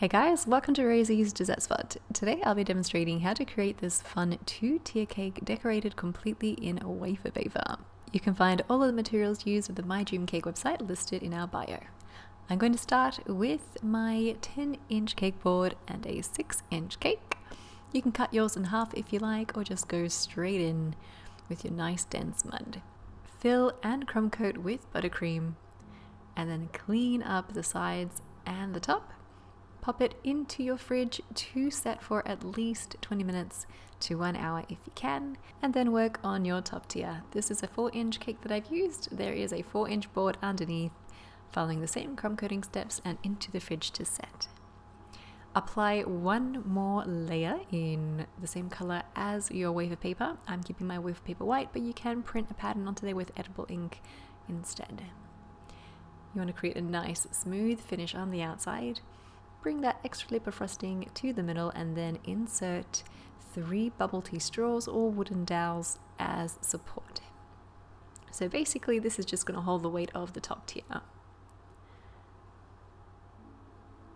Hey guys, welcome to Rosie's Dessert Spot. Today I'll be demonstrating how to create this fun 2-tier cake decorated completely in wafer paper. You can find all of the materials used at the My Dream Cake website listed in our bio. I'm going to start with my 10-inch cake board and a 6-inch cake. You can cut yours in half if you like, or just go straight in with your nice dense mud. Fill and crumb coat with buttercream, and then clean up the sides and the top. Pop it into your fridge to set for at least 20 minutes to 1 hour if you can, and then work on your top tier. This is a 4-inch cake that I've used. There is a 4-inch board underneath, following the same crumb coating steps and into the fridge to set. Apply one more layer in the same color as your wafer paper. I'm keeping my wafer paper white, but you can print a pattern onto there with edible ink instead. You want to create a nice smooth finish on the outside. Bring that extra lip of frosting to the middle and then insert 3 bubble tea straws or wooden dowels as support. So basically this is just going to hold the weight of the top tier.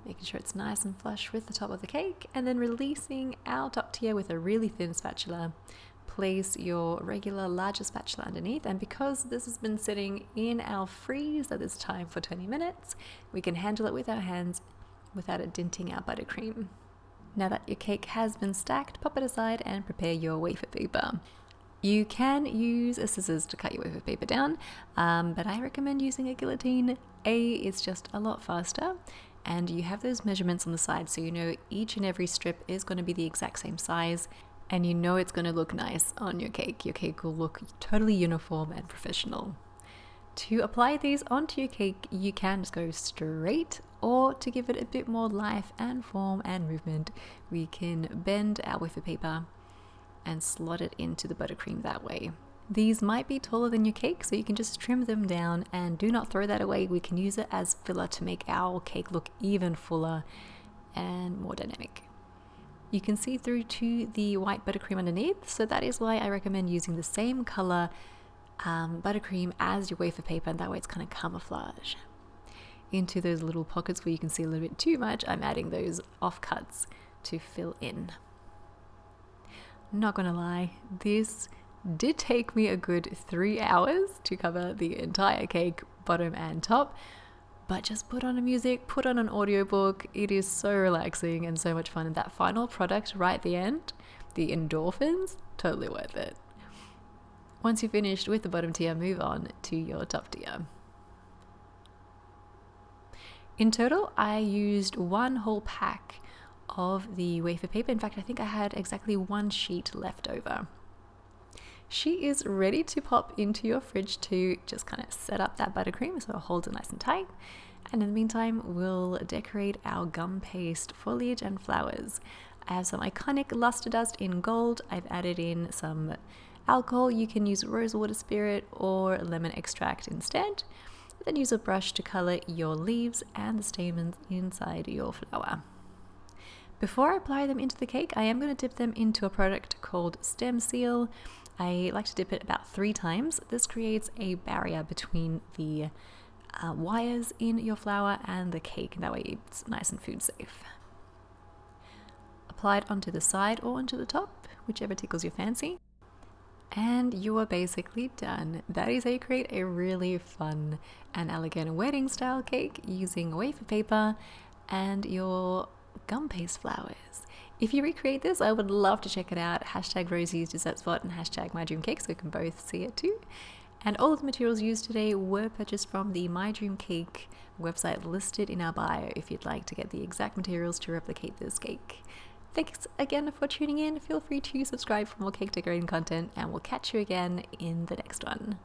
Making sure it's nice and flush with the top of the cake, and then releasing our top tier with a really thin spatula. Place your regular larger spatula underneath, and because this has been sitting in our freeze at this time for 20 minutes, we can handle it with our hands without it denting our buttercream. Now that your cake has been stacked, pop it aside and prepare your wafer paper. You can use a scissors to cut your wafer paper down, but I recommend using a guillotine. It's just a lot faster, and you have those measurements on the side, so you know each and every strip is going to be the exact same size, and you know it's going to look nice on your cake. Your cake will look totally uniform and professional. To apply these onto your cake, you can just go straight, or to give it a bit more life and form and movement, we can bend our wafer paper and slot it into the buttercream that way. These might be taller than your cake, so you can just trim them down, and do not throw that away. We can use it as filler to make our cake look even fuller and more dynamic. You can see through to the white buttercream underneath, so that is why I recommend using the same color buttercream as your wafer paper, and that way it's kind of camouflage. Into those little pockets where you can see a little bit too much, I'm adding those offcuts to fill in. Not gonna lie, this did take me a good 3 hours to cover the entire cake, bottom and top, but just put on a music, put on an audiobook. It is so relaxing and so much fun, and that final product right at the end, the endorphins, totally worth it. Once you're finished with the bottom tier, move on to your top tier. In total, I used 1 whole pack of the wafer paper. In fact, I think I had exactly 1 sheet left over. She is ready to pop into your fridge to just kind of set up that buttercream so it holds it nice and tight. And in the meantime, we'll decorate our gum paste foliage and flowers. I have some iconic luster dust in gold. I've added in some alcohol. You can use rosewater spirit or lemon extract instead. Then use a brush to color your leaves and the stamens inside your flower. Before I apply them into the cake, I am going to dip them into a product called Stem Seal. I like to dip it about 3 times. This creates a barrier between the wires in your flower and the cake, and that way it's nice and food safe. Apply it onto the side or onto the top, whichever tickles your fancy. And you are basically done. That is how you create a really fun and elegant wedding style cake using wafer paper and your gum paste flowers. If you recreate this, I would love to check it out. Hashtag Rosie's Dessert Spot and hashtag My Dream Cake, so we can both see it too. And all of the materials used today were purchased from the My Dream Cake website listed in our bio if you'd like to get the exact materials to replicate this cake. Thanks again for tuning in. Feel free to subscribe for more cake decorating content, and we'll catch you again in the next one.